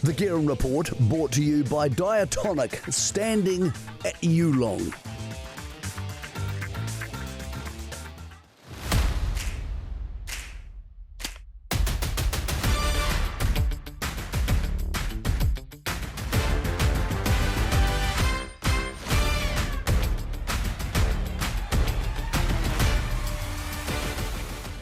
The Guerin Report, brought to you by Diatonic, standing at Yearling.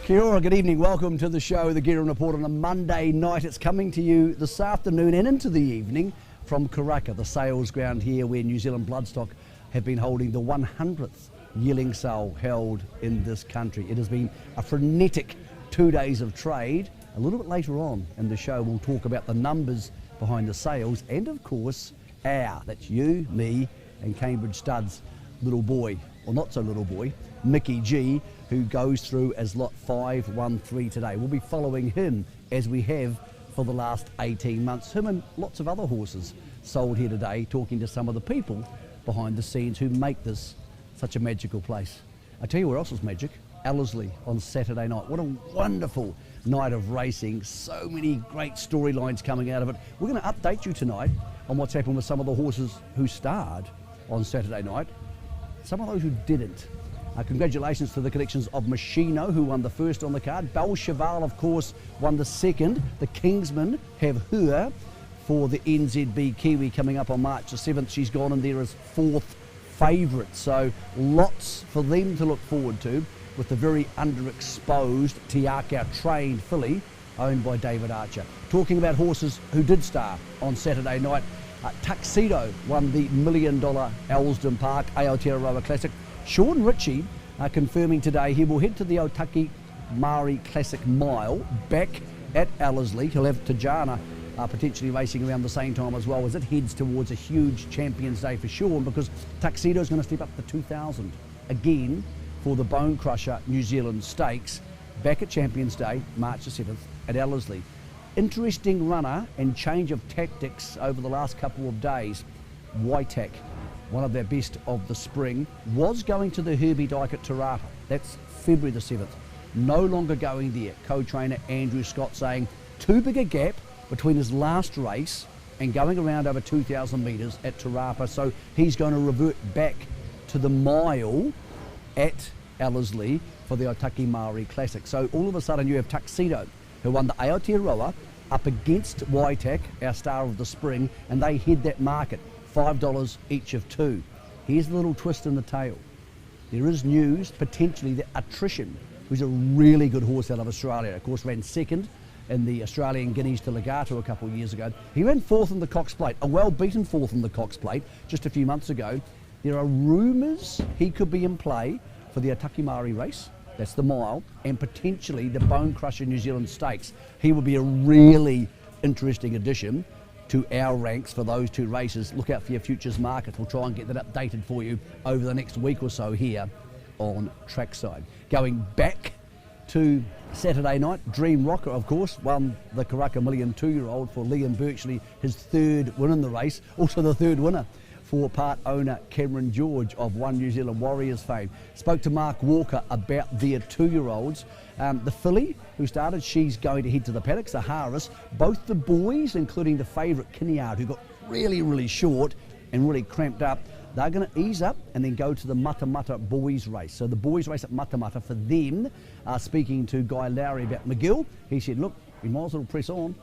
Kia ora, good evening, welcome to the show, the Guerin Report on a Monday night. It's coming to you this afternoon and into the evening from Karaka, the sales ground here where New Zealand Bloodstock have been holding the 100th yearling sale held in this country. It has been a frenetic 2 days of trade. A little bit later on in the show we'll talk about the numbers behind the sales and of course that's you, me and Cambridge Stud's little boy, or not so little boy, Mickey G, who goes through as lot 513 today. We'll be following him as we have for the last 18 months. Him and lots of other horses sold here today, talking to some of the people behind the scenes who make this such a magical place. I tell you where else was magic, Ellerslie on Saturday night. What a wonderful night of racing, so many great storylines coming out of it. We're going to update you tonight on what's happened with some of the horses who starred on Saturday night, some of those who didn't. Congratulations to the collections of Machino, who won the first on the card. Bel Cheval, of course, won the second. The Kingsmen have her for the NZB Kiwi coming up on March the 7th. She's gone in there as fourth favourite. So lots for them to look forward to with the very underexposed Tiaka trained filly owned by David Archer. Talking about horses who did star on Saturday night, Tuxedo won the $1 million Elsdon Park Aotearoa Classic. Sean Ritchie confirming today he will head to the Otaki Mari Classic Mile back at Ellerslie. He'll have Tajana potentially racing around the same time as well as it heads towards a huge Champions Day for Sean, because Tuxedo is going to step up to 2,000 again for the Bone Crusher New Zealand Stakes back at Champions Day, March the 7th at Ellerslie. Interesting runner and change of tactics over the last couple of days. Waitak, one of their best of the spring, was going to the Herbie Dyke at Te Rapa. That's February the 7th. No longer going there. Co-trainer Andrew Scott saying too big a gap between his last race and going around over 2,000 metres at Te Rapa. So he's going to revert back to the mile at Ellerslie for the Otaki Mari Classic. So all of a sudden you have Tuxedo, who won the Aotearoa, up against Waitak, our star of the spring, and they head that market. $5 each of two. Here's a little twist in the tail. There is news, potentially, that Attrition, who's a really good horse out of Australia, of course ran second in the Australian Guineas to Legato a couple of years ago. He ran fourth in the Cox Plate, a well-beaten fourth in the Cox Plate just a few months ago. There are rumours he could be in play for the Otaki Mari race, that's the mile, and potentially the Bone Crusher New Zealand Stakes. He will be a really interesting addition to our ranks for those two races. Look out for your futures market. We'll try and get that updated for you over the next week or so here on Trackside. Going back to Saturday night, Dream Rocker, of course, won the Karaka Million 2-year-old for Liam Birchley, his third win in the race, also the third winner for part owner Cameron George of One New Zealand Warriors fame. Spoke to Mark Walker about their 2-year-olds. The filly who started, she's going to head to the paddocks, the Harris. Both the boys, including the favourite Kinneard, who got really, really short and really cramped up, they're going to ease up and then go to the Matamata boys race. So the boys race at Matamata for them. Speaking to Guy Lowry about McGill, he said, look, we might as well press on.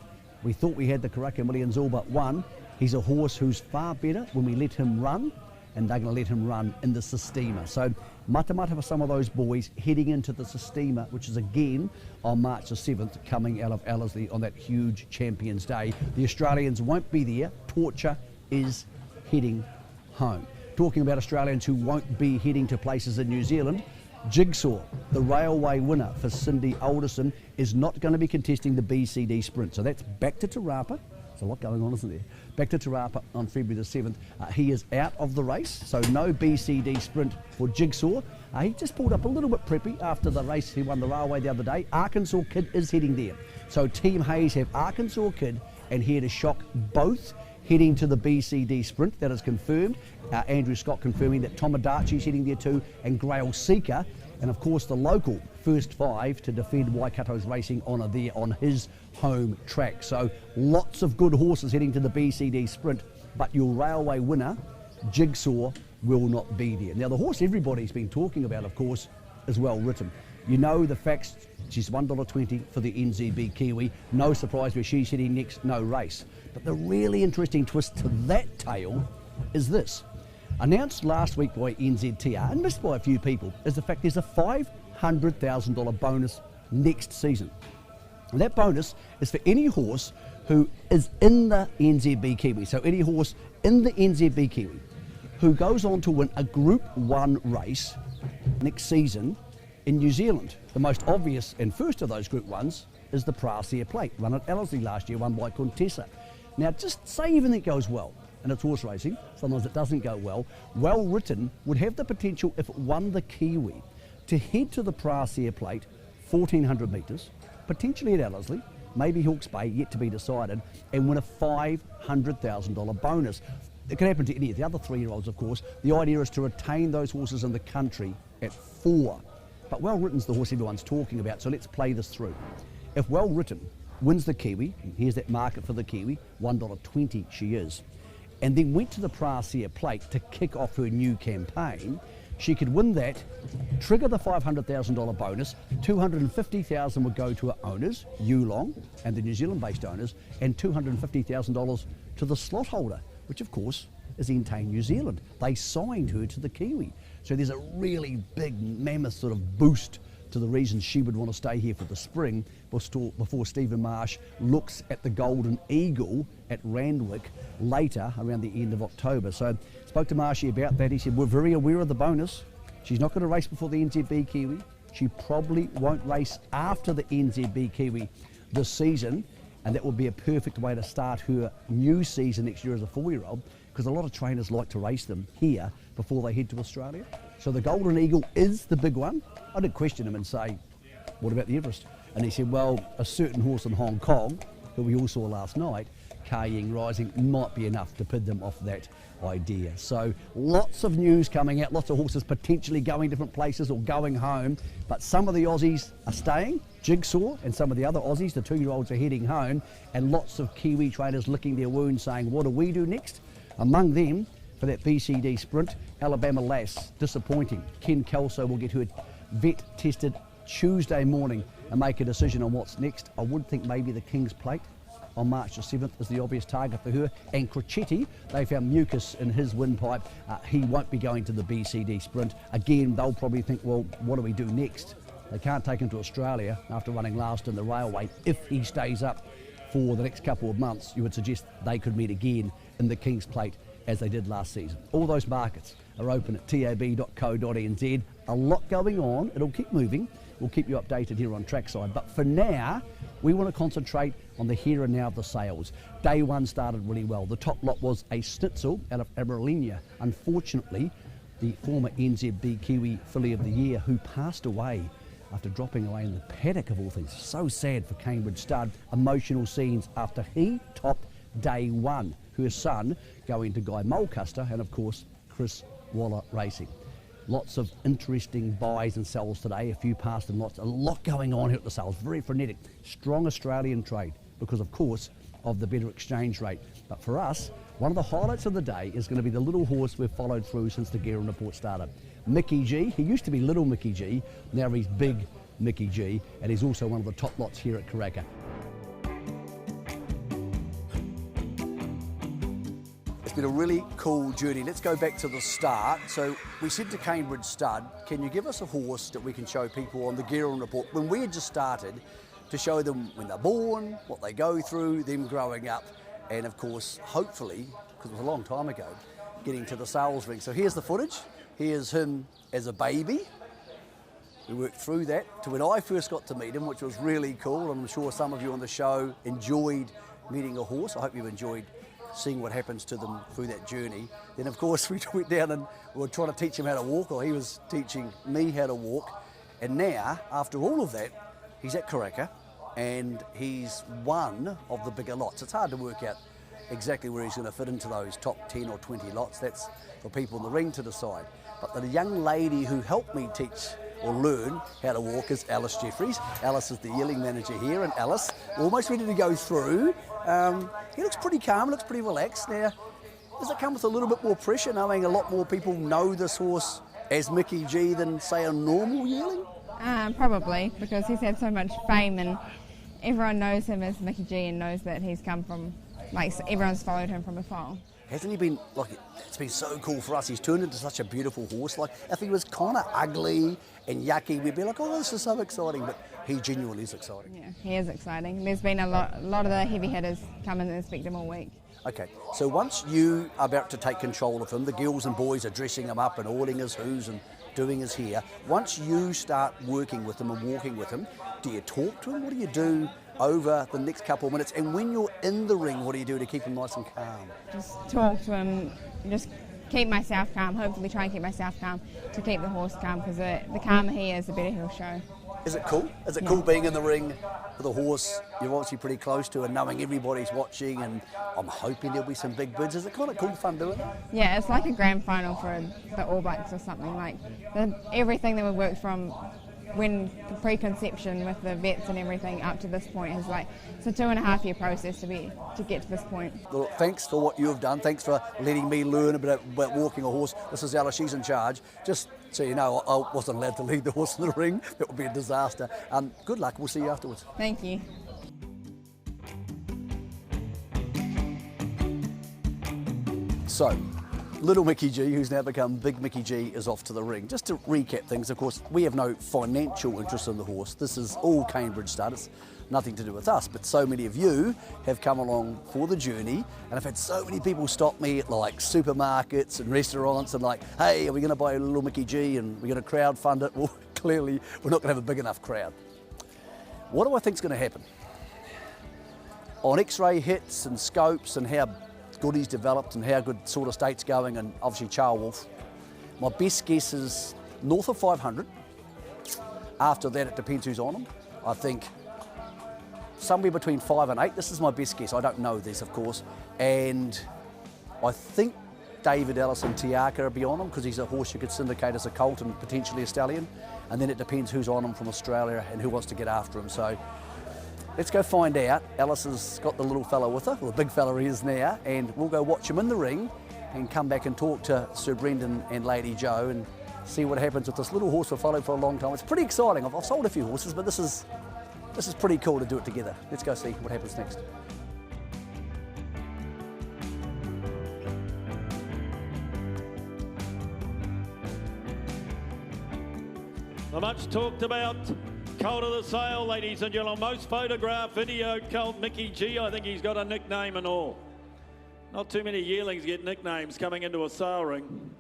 We thought we had the Karaka Millions all but one. He's a horse who's far better when we let him run, and they're going to let him run in the Sistema. So Matamata for some of those boys heading into the Sistema, which is again on March the 7th, coming out of Ellerslie on that huge Champions Day. The Australians won't be there. Torture is heading home. Talking about Australians who won't be heading to places in New Zealand, Jigsaw, the railway winner for Cindy Alderson, is not going to be contesting the BCD Sprint. So that's back to Te Rapa. There's a lot going on, isn't there? Back to Te Rapa on February the 7th. He is out of the race, so no BCD Sprint for Jigsaw. He just pulled up a little bit preppy after the race. He won the railway the other day. Arkansas Kid is heading there. So Team Hayes have Arkansas Kid and here to shock both heading to the BCD Sprint. That is confirmed. Andrew Scott confirming that Tomodachi's heading there too, and Grail Seeker. And of course the local first 5 to defend Waikato's racing honour there on his home track. So lots of good horses heading to the BCD Sprint, but your railway winner, Jigsaw, will not be there. Now the horse everybody's been talking about, of course, is Well Written. You know the facts. She's $1.20 for the NZB Kiwi. No surprise where she's heading next, no race. But the really interesting twist to that tale is this. Announced last week by NZTR and missed by a few people is the fact there's a $500,000 bonus next season. And that bonus is for any horse who is in the NZB Kiwi. So any horse in the NZB Kiwi who goes on to win a Group 1 race next season in New Zealand. The most obvious and first of those Group 1s is the Brassier Plate, run at Ellerslie last year, won by Contessa. Now just say everything goes well, and it's horse racing, sometimes it doesn't go well. Well Written would have the potential, if it won the Kiwi, to head to the Brassier Plate, 1,400 metres, potentially at Ellerslie, maybe Hawke's Bay, yet to be decided, and win a $500,000 bonus. It can happen to any of the other 3-year-olds, of course. The idea is to retain those horses in the country at 4. But Well Written's the horse everyone's talking about, so let's play this through. If Well Written wins the Kiwi, and here's that market for the Kiwi, $1.20 she is, and then went to the Brassier Plate to kick off her new campaign, she could win that, trigger the $500,000 bonus, $250,000 would go to her owners, Yearling and the New Zealand-based owners, and $250,000 to the slot holder, which of course is Entain New Zealand. They signed her to the Kiwi. So there's a really big, mammoth sort of boost to the reason she would want to stay here for the spring before Stephen Marsh looks at the Golden Eagle at Randwick later around the end of October. So spoke to Marshy about that. He said, we're very aware of the bonus. She's not going to race before the NZB Kiwi. She probably won't race after the NZB Kiwi this season, and that would be a perfect way to start her new season next year as a 4-year-old, because a lot of trainers like to race them here before they head to Australia. So the Golden Eagle is the big one. I did question him and say, what about the Everest? And he said, well, a certain horse in Hong Kong, that we all saw last night, Kaying Rising, might be enough to pin them off that idea. So lots of news coming out, lots of horses potentially going different places or going home, but some of the Aussies are staying, Jigsaw, and some of the other Aussies, the 2-year-olds, are heading home, and lots of Kiwi trainers licking their wounds saying, what do we do next? Among them, for that BCD Sprint, Alabama Lass, disappointing. Ken Kelso will get her vet tested Tuesday morning and make a decision on what's next. I would think maybe the King's Plate on March the 7th is the obvious target for her. And Crocetti, they found mucus in his windpipe. He won't be going to the BCD Sprint. Again, they'll probably think, well, what do we do next? They can't take him to Australia after running last in the railway. If he stays up for the next couple of months, you would suggest they could meet again in the King's Plate as they did last season. All those markets are open at tab.co.nz. A lot going on. It'll keep moving. We'll keep you updated here on Trackside. But for now, we want to concentrate on the here and now of the sales. Day 1 started really well. The top lot was a Schnitzel out of Aberlinia. Unfortunately, the former NZB Kiwi Filly of the Year, who passed away after dropping away in the paddock of all things. So sad for Cambridge Stud. Emotional scenes after he topped Day 1. Her son going to Guy Mulcaster and of course Chris Waller Racing. Lots of interesting buys and sells today, a few past and lots, a lot going on here at the sales, very frenetic. Strong Australian trade because of course of the better exchange rate. But for us, one of the highlights of the day is going to be the little horse we've followed through since the Guerin Report started. Mickey G, he used to be Little Mickey G, now he's Big Mickey G, and he's also one of the top lots here at Karaka. It's been a really cool journey. Let's go back to the start. So we said to Cambridge Stud, can you give us a horse that we can show people on the Guerin Report when we had just started, to show them when they're born, what they go through, them growing up, and of course, hopefully, because it was a long time ago, getting to the sales ring. So here's the footage. Here's him as a baby. We worked through that to when I first got to meet him, which was really cool. I'm sure some of you on the show enjoyed meeting a horse. I hope you've enjoyed seeing what happens to them through that journey. Then of course we went down and we were trying to teach him how to walk, or he was teaching me how to walk. And now, after all of that, he's at Karaka and he's one of the bigger lots. It's hard to work out exactly where he's going to fit into those top 10 or 20 lots. That's for people in the ring to decide. But the young lady who helped me teach or learn how to walk is Alice Jeffries. Alice is the yearling manager here, and Alice, almost ready to go through. He looks pretty calm, looks pretty relaxed. Now, does it come with a little bit more pressure knowing a lot more people know this horse as Mickey G than, say, a normal yearling? Probably, because he's had so much fame and everyone knows him as Mickey G and knows that he's come from, like, everyone's followed him from afar. Hasn't he been, like, it's been so cool for us. He's turned into such a beautiful horse. Like, if he was kind of ugly and yucky, we'd be like, oh, this is so exciting. But he genuinely is exciting. Yeah, he is exciting. There's been a lot of the heavy hitters come and inspect him all week. Okay, so once you are about to take control of him, the girls and boys are dressing him up and oiling his hooves and doing his hair. Once you start working with him and walking with him, do you talk to him? What do you do over the next couple of minutes? And when you're in the ring, what do you do to keep him nice and calm? Just talk to him, just keep myself calm, hopefully try and keep myself calm to keep the horse calm, because the calmer he is, the better he'll show. Is it cool? Is it cool being in the ring with a horse you're obviously pretty close to and knowing everybody's watching, and I'm hoping there'll be some big bids? Is it kind of cool fun doing it? Yeah, it's like a grand final for the All Blacks or something. Like everything that we worked from when preconception with the vets and everything up to this point is like, it's a 2.5 year process to get to this point. Well, thanks for what you've done. Thanks for letting me learn a bit about walking a horse. This is Alice, she's in charge. Just so you know, I wasn't allowed to lead the horse in the ring. That would be a disaster. Good luck. We'll see you afterwards. Thank you. So, little Mickey G, who's now become Big Mickey G, is off to the ring. Just to recap things, of course, we have no financial interest in the horse. This is all Cambridge stud. It's nothing to do with us, but so many of you have come along for the journey, and I've had so many people stop me at like supermarkets and restaurants and like, hey, are we going to buy a little Mickey G and we're going to crowdfund it? Well, clearly we're not going to have a big enough crowd. What do I think is going to happen? On X-ray hits and scopes and how good he's developed and how good sort of state's going, and obviously Charles Wolf, my best guess is north of 500. After that, it depends who's on him. I think somewhere between 5 and 8. This is my best guess. I don't know this, of course. And I think David Ellison Tiaka will be on him because he's a horse you could syndicate as a colt and potentially a stallion. And then it depends who's on him from Australia and who wants to get after him. So let's go find out. Alice has got the little fella with her, or the big fella he is now, and we'll go watch him in the ring and come back and talk to Sir Brendan and Lady Jo and see what happens with this little horse we've followed for a long time. It's pretty exciting. I've sold a few horses, but this is pretty cool to do it together. Let's go see what happens next. The much talked about colt of the sale, ladies and gentlemen. Most photographed video colt Mickey G. I think he's got a nickname and all. Not too many yearlings get nicknames coming into a sale ring.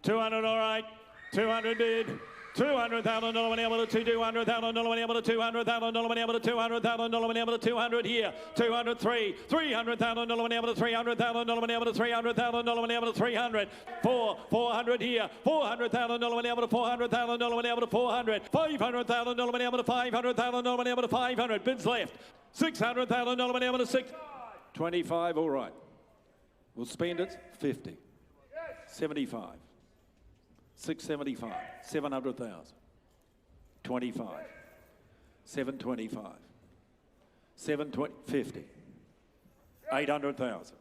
200, all right. 200 bid. 200,000 dollar when able to 200,000 dollar when able to 200,000 dollar when able to 200,000 dollar when able to 200 here 203 300,000 dollar when able to 300,000 dollar when able to 300,000 dollar when able to 300 400 here 400,000 dollar when able to 400,000 dollar when able to 400 500,000 dollar when able to 500,000 dollar when able to 500 bids left 600,000 dollar when able to 25 all right we'll spend it 50 75 675, 700,000, 25, 725, 750, 800,000,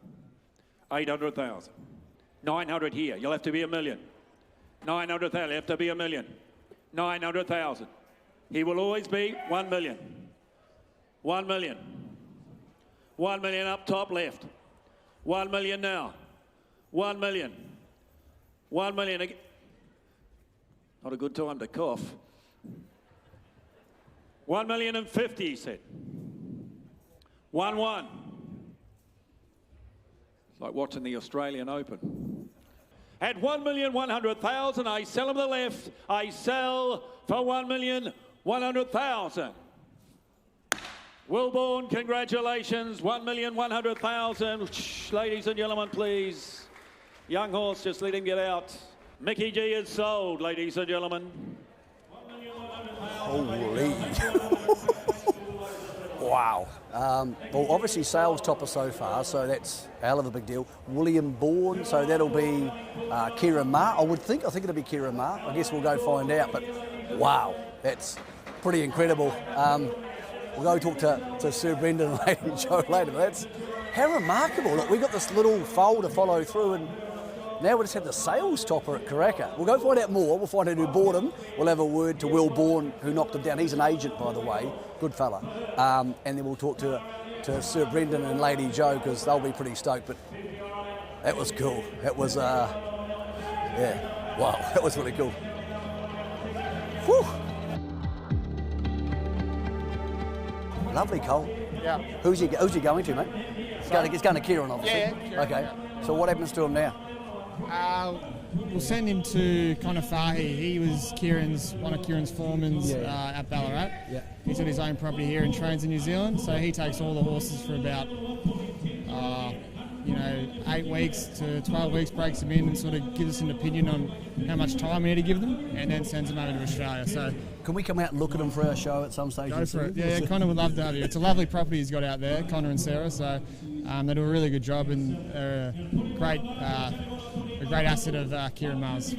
800,000, 900 here, you'll have to be $1 million. 900,000, you have to be $1 million. 900,000, he will always be 1 million. 1 million. 1 million up top left. 1 million now. 1 million. 1 million again. Not a good time to cough. 1,050,000, he said. 1-1. It's like watching the Australian Open. At 1,100,000, I sell him the left. I sell for 1,100,000. Wilborn, congratulations. 1,100,000. Ladies and gentlemen, please. Young horse, just let him get out. Mickey G is sold, ladies and gentlemen. Holy. Wow. Well, obviously sales topper so far, so that's a hell of a big deal. William Bourne, so that'll be Kieran Ma. I think it'll be Kieran Ma. I guess we'll go find out, but wow, that's pretty incredible. We'll go talk to Sir Brendan and Lady Joe later, but that's how remarkable. Look, we've got this little foal to follow through, and now we just have the sales topper at Karaka. We'll go find out more. We'll find out who bought him. We'll have a word to Will Bourne, who knocked him down. He's an agent, by the way. Good fella. And then we'll talk to Sir Brendan and Lady Joe, because they'll be pretty stoked. But that was cool. That was, wow, that was really cool. Whew. Lovely, Cole. Yeah. Who's he going to, mate? He's going to Kieran, obviously. Yeah, Kieran, okay. Yeah. So what happens to him now? We'll send him to Konafahi. He was one of Kieran's foremen at Ballarat. Yeah. He's got his own property here and trains in New Zealand, so he takes all the horses for about 8 weeks to 12 weeks, breaks them in and sort of gives us an opinion on how much time we need to give them, and then sends them over to Australia. So can we come out and look at them for our show at some stage? Go for it. Yeah, Connor would love to have you. It's a lovely property he's got out there, Connor and Sarah. So they do a really good job, and they're a great asset of Kieran Mars.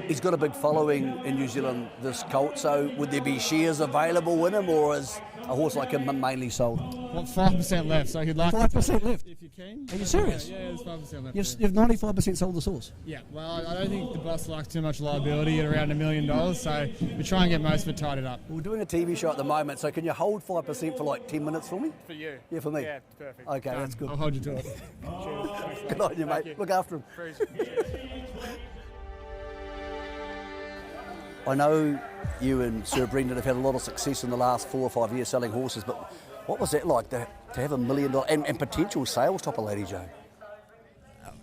He's got a big following in New Zealand, this colt. So would there be shares available in him, or is a horse like him mainly sold? Well, 5% left, so he'd like 5% left. If you can. Are you serious? Yeah, there's 5% left. You've 95% sold the horse. Yeah, well, I don't think the boss likes too much liability at around $1 million, so we try and get most of it tied up. We're doing a TV show at the moment, so can you hold 5% for like 10 minutes for me? For you? Yeah, for me. Yeah, perfect. Okay, that's good. I'll hold you to it. Cheers. Good on you, mate. Look after him. I know you and Sir Brendan have had a lot of success in the last 4 or 5 years selling horses, but what was that like to have $1 million and potential sales topper, Lady Joe?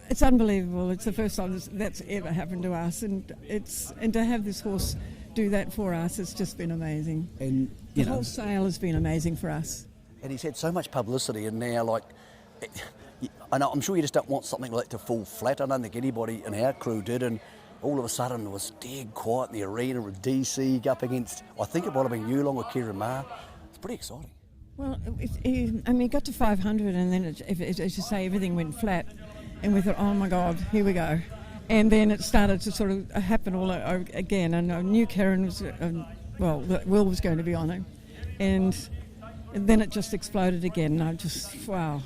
It's unbelievable. It's the first time that's ever happened to us, and to have this horse do that for us, it's just been amazing. And the whole sale has been amazing for us. And he's had so much publicity, and now I know, I'm sure you just don't want something like that to fall flat. I don't think anybody in our crew did, and all of a sudden it was dead quiet in the arena with DC up against, I think it might have been Yearling or Kieran Ma. It's pretty exciting. Well, he got to 500, and then, as you say, everything went flat. And we thought, oh my God, here we go. And then it started to sort of happen all over again. And I knew Karen was, Will was going to be on it. And then it just exploded again. And I just, wow.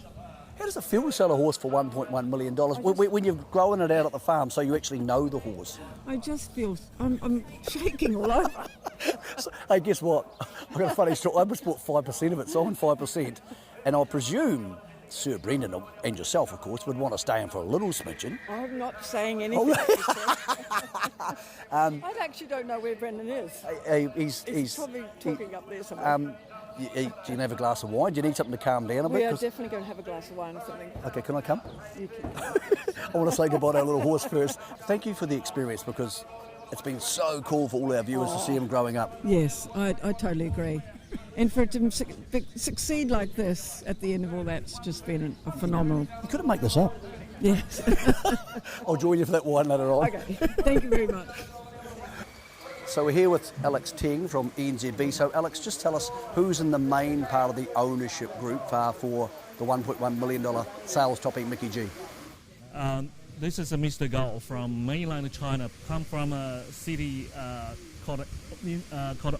How does it feel to sell a horse for $1.1 million when you're growing it out at the farm so you actually know the horse? I just feel, I'm shaking all over. So, hey, guess what? I've got a funny story. I just bought 5% of it, so I'm 5%. And I presume Sir Brendan and yourself, of course, would want to stay in for a little smidgen. I'm not saying anything. I actually don't know where Brendan is. He's probably talking up there somewhere. Do you can have a glass of wine? Do you need something to calm down a bit? We are definitely going to have a glass of wine or something. Okay, can I come? You can. I want to say goodbye to our little horse first. Thank you for the experience, because it's been so cool for all our viewers to see him growing up. Yes, I totally agree. And for it to succeed like this at the end of all that's just been a phenomenal. You couldn't make this up. Yes. I'll join you for that wine later on. Okay, thank you very much. So we're here with Alex Ting from NZB. So Alex, just tell us who's in the main part of the ownership group for the $1.1 million sales topping Mickey G. This is a Mr. Gao from mainland China, come from a city called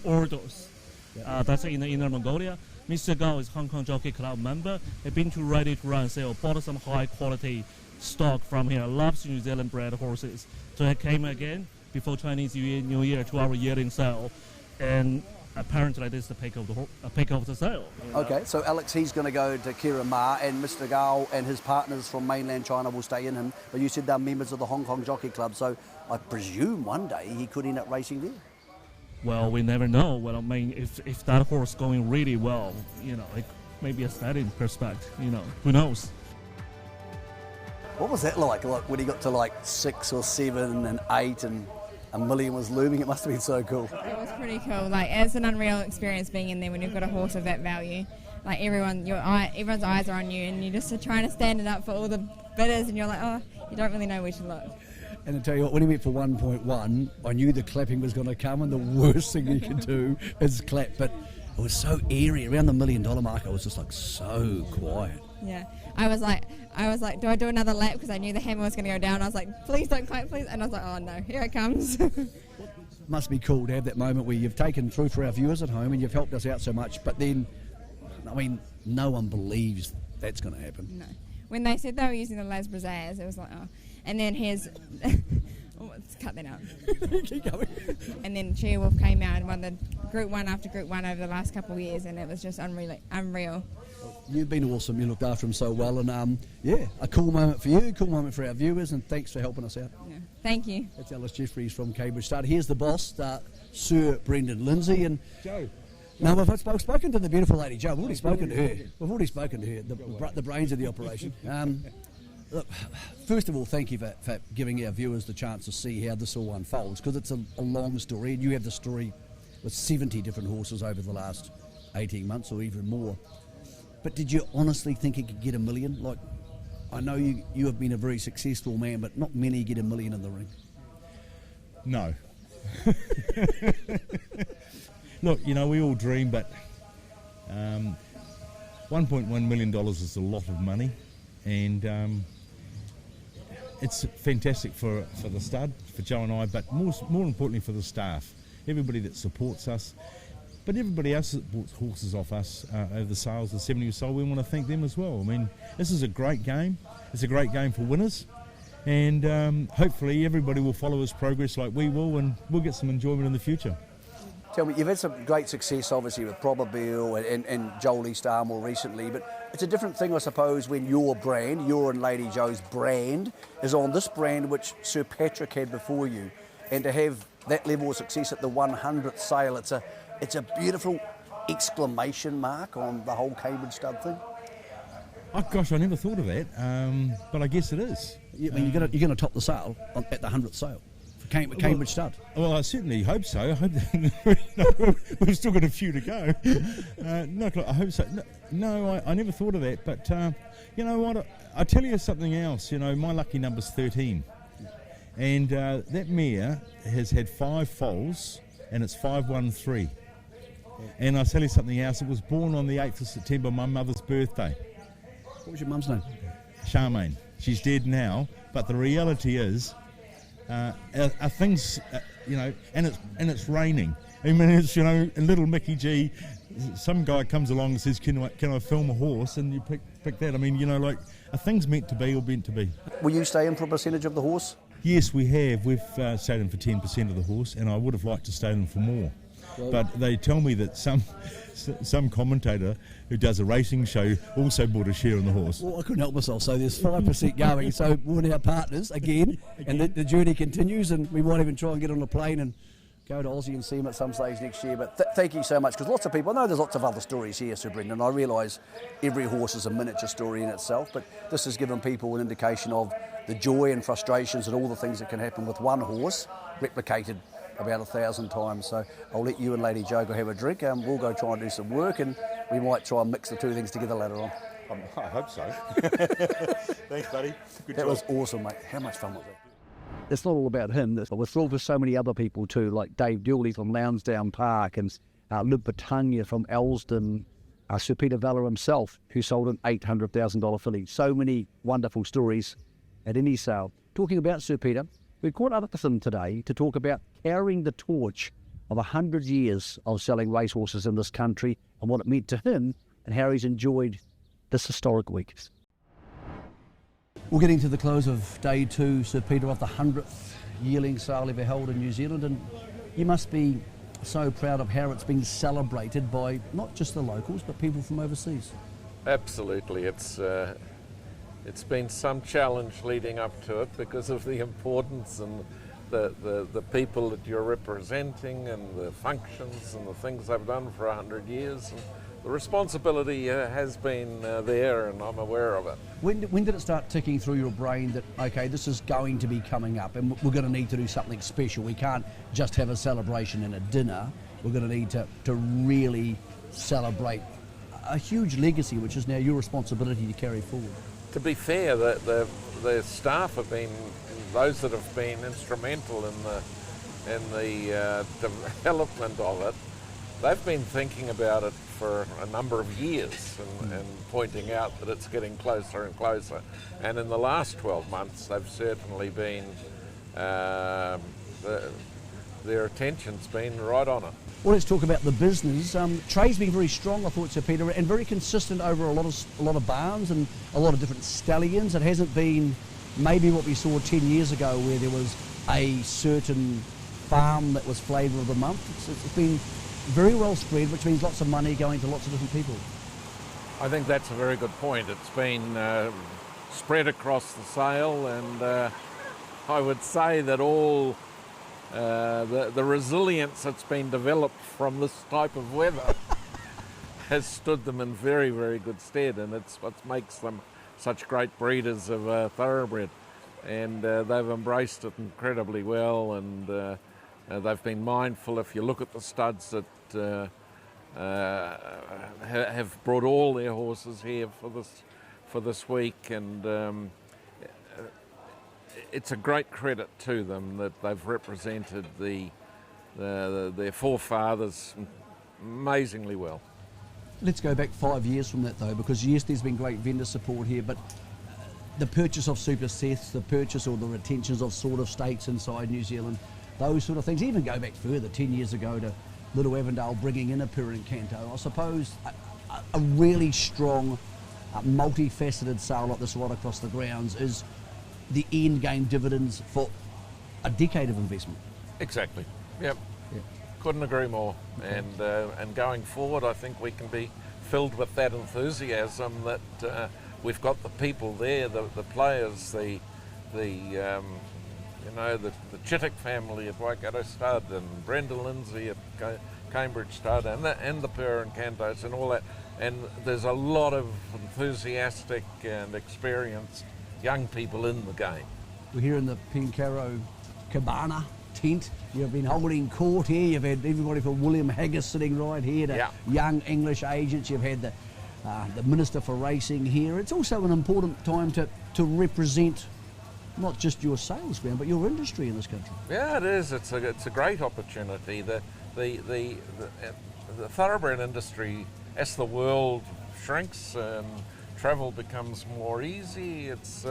Ordos. Yep. That's in Inner Mongolia. Mr. Gao is Hong Kong Jockey Club member. He's been to Ready to Run sale, bought some high quality stock from here, loves New Zealand bred horses. So he came again before Chinese New Year to our yearling sale, and apparently this is the pick of the sale. Okay, so Alex, he's going to go to Kieran Ma, and Mr. Gao and his partners from mainland China will stay in him. But you said they're members of the Hong Kong Jockey Club, so I presume one day he could end up racing there. Well, we never know. Well, I mean, if that horse is going really well, it may be a steady prospect. Who knows? What was that like when he got to 6 or 7 and 8 and $1 million was looming? It must have been so cool. It was pretty cool. It's an unreal experience being in there when you've got a horse of that value. Everyone's eyes are on you, and you're just trying to stand it up for all the bidders, and you're like, oh, you don't really know where to look. And I tell you what, when he went for 1.1, I knew the clapping was going to come, and the worst thing he could do is clap. But It was so eerie. Around the $1 million mark, I was just like so quiet. Yeah, I was like, do I do another lap? Because I knew the hammer was going to go down. I was like, please don't clap, please. And I was like, oh no, here it comes. Must be cool to have that moment where you've taken through for our viewers at home and you've helped us out so much, but then, I mean, no one believes that's going to happen. No. When they said they were using the Las Brazas, it was like, oh. And then here's, oh, let's cut that out. Keep going. And then Cheerwolf came out and won the Group 1 after Group 1 over the last couple of years, and it was just unreal. You've been awesome. You looked after him so well, and yeah, a cool moment for you, cool moment for our viewers, and thanks for helping us out. Yeah. Thank you. That's Alice Jeffries from Cambridge Stud. Here's the boss, Sir Brendan Lindsay, and Joe. No, we've spoken to the beautiful lady Jo. We've already spoken to her. We've already spoken to her, the brains of the operation. Look, first of all, thank you for giving our viewers the chance to see how this all unfolds, because it's a long story, and you have the story with 70 different horses over the last 18 months or even more. But did you honestly think it could get $1 million? Like, I know you have been a very successful man, but not many get $1 million in the ring. No. Look, you know, we all dream, but $1.1 million is a lot of money, and it's fantastic for the stud, for Joe and I, but more importantly for the staff, everybody that supports us, but everybody else that bought horses off us over the sales, the 70 sold, we want to thank them as well. I mean, this is a great game. It's a great game for winners, and hopefully everybody will follow us progress like we will, and we'll get some enjoyment in the future. Tell me, you've had some great success, obviously, with Probabile and Jolie Star more recently, but it's a different thing, I suppose, when your and Lady Joe's brand, is on this brand which Sir Patrick had before you, and to have that level of success at the 100th sale, it's a beautiful exclamation mark on the whole Cambridge Stud thing. Oh gosh, I never thought of that, but I guess it is. I mean, you're going to top the sale at the 100th sale. Cambridge Stud. Well, I certainly hope so. I hope that we've still got a few to go. No, I hope so. No, I never thought of that. But you know what? I tell you something else. You know, my lucky number's 13, and that mare has had 5 foals, and it's 513. And I'll tell you something else. It was born on the 8th of September, my mother's birthday. What was your mum's name? Charmaine. She's dead now, but the reality is. Are things, you know, and it's raining. I mean, it's, you know, Lil Mickey G, some guy comes along and says, can I film a horse? And you pick that. I mean, you know, like, are things meant to be or meant to be? Will you stay in for a percentage of the horse? Yes, we have. We've stayed in for 10% of the horse, and I would have liked to stay in for more. Well, but they tell me that some commentator who does a racing show also bought a share in the horse. Well, I couldn't help myself, so there's 5% going. So we're now partners again, and the journey continues, and we might even try and get on a plane and go to Aussie and see him at some stage next year. But thank you so much, because lots of people, I know there's lots of other stories here, Sir Brendan, I realise every horse is a miniature story in itself, but this has given people an indication of the joy and frustrations and all the things that can happen with one horse, replicated about 1,000 times. So I'll let you and Lady Jo go have a drink, and we'll go try and do some work, and we might try and mix the two things together later on. I hope so. Thanks, buddy. Good that job. was awesome, mate. How much fun was that? It's not all about him. We're thrilled for so many other people too, like Dave Dooley from Lounsdown Park, and Lib Patania from Elsdon, Sir Peter Vella himself, who sold an $800,000 filly. So many wonderful stories at any sale. Talking about Sir Peter, we caught up with him today to talk about carrying the torch of 100 years of selling racehorses in this country and what it meant to him and how he's enjoyed this historic week. We're getting to the close of day 2, Sir Peter, of the 100th yearling sale ever held in New Zealand, and you must be so proud of how it's been celebrated by not just the locals but people from overseas. Absolutely. It's been some challenge leading up to it because of the importance and the people that you're representing and the functions and the things they've done for 100 years. And the responsibility has been there, and I'm aware of it. When did it start ticking through your brain that, okay, this is going to be coming up and we're going to need to do something special? We can't just have a celebration and a dinner. We're going to need to really celebrate a huge legacy, which is now your responsibility to carry forward. To be fair, the staff have been, those that have been instrumental in the development of it, they've been thinking about it for a number of years and pointing out that it's getting closer and closer. And in the last 12 months, they've certainly been, their attention's been right on it. Well, let's talk about the business. Trade's been very strong, I thought, Sir Peter, and very consistent over a lot of barns and a lot of different stallions. It hasn't been maybe what we saw 10 years ago where there was a certain farm that was flavour of the month. It's been very well spread, which means lots of money going to lots of different people. I think that's a very good point. It's been spread across the sale, and I would say that all the resilience that's been developed from this type of weather has stood them in very, very good stead, and it's what makes them such great breeders of thoroughbred. And they've embraced it incredibly well, and they've been mindful. If you look at the studs that have brought all their horses here for this week, and it's a great credit to them that they've represented their forefathers amazingly well. Let's go back 5 years from that, though, because yes, there's been great vendor support here, but the purchase of super sets, the purchase or the retentions of sort of states inside New Zealand, those sort of things, even go back further, 10 years ago to Little Avondale bringing in a Purin Canto. I suppose a really strong, multifaceted sale like this right across the grounds is the end game dividends for a decade of investment. Exactly. Yep. Couldn't agree more. Okay. And going forward, I think we can be filled with that enthusiasm that we've got the people there, the players, the Chittick family at Waikato Stud, and Brenda Lindsay at Cambridge Stud, and the Purin Cantos and all that. And there's a lot of enthusiastic and experienced young people in the game. We're here in the Pinkaro Cabana tent. You've been holding court here. You've had everybody from William Haggis sitting right here to young English agents. You've had the Minister for Racing here. It's also an important time to represent not just your sales ground, but your industry in this country. Yeah, it is. It's a great opportunity. The thoroughbred industry, as the world shrinks and travel becomes more easy, it's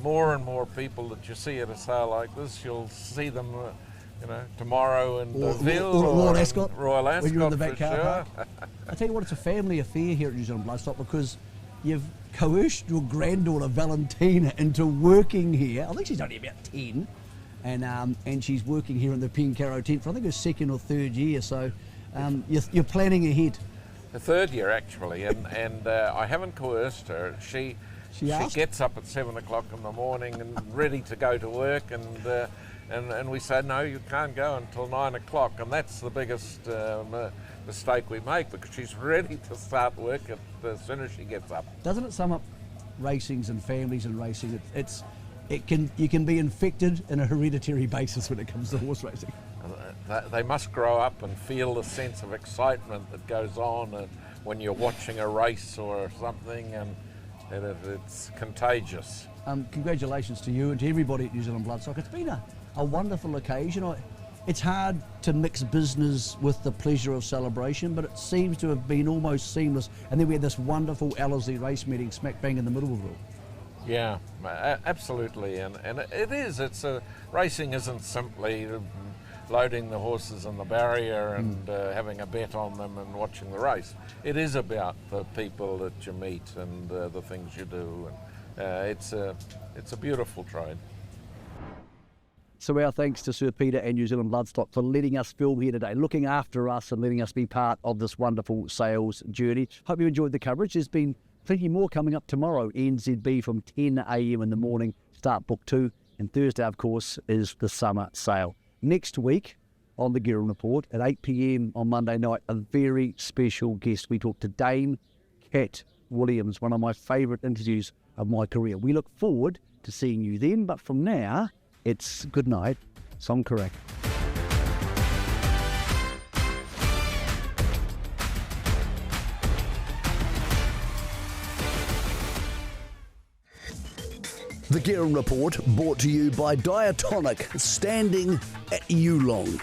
more and more people that you see at a sale like this, you'll see them tomorrow in Deauville or Royal Ascot, when you're in the back car park. I tell you what, it's a family affair here at New Zealand Bloodstock, because you've coerced your granddaughter Valentina into working here. I think she's only about 10, and she's working here in the Pinkaro tent for I think her second or third year. So you're planning ahead. The third year actually, and I haven't coerced her. She gets up at 7 o'clock in the morning and ready to go to work, and we say, no, you can't go until 9 o'clock, and that's the biggest mistake we make, because she's ready to start work as soon as she gets up. Doesn't it sum up racings and families and racing? You can be infected in a hereditary basis when it comes to horse racing. They must grow up and feel the sense of excitement that goes on when you're watching a race or something, and it's contagious. Congratulations to you and to everybody at New Zealand Bloodstock. It's been a wonderful occasion. It's hard to mix business with the pleasure of celebration, but it seems to have been almost seamless. And then we had this wonderful Ellerslie race meeting smack bang in the middle of it all. Yeah, absolutely, and it is. Racing isn't simply loading the horses in the barrier and having a bet on them and watching the race. It is about the people that you meet and the things you do, and it's a beautiful trade. So our thanks to Sir Peter and New Zealand Bloodstock for letting us film here today, looking after us and letting us be part of this wonderful sales journey. Hope you enjoyed the coverage. There's been plenty more coming up tomorrow. NZB from 10 a.m. in the morning, start book 2. And Thursday, of course, is the summer sale. Next week on the Guerin Report at 8 p.m. on Monday night, a very special guest. We talk to Dame Cat Williams, one of my favourite interviews of my career. We look forward to seeing you then, but from now, it's good night. Song correct. The Guerin Report brought to you by Diatonic, standing at Yearling.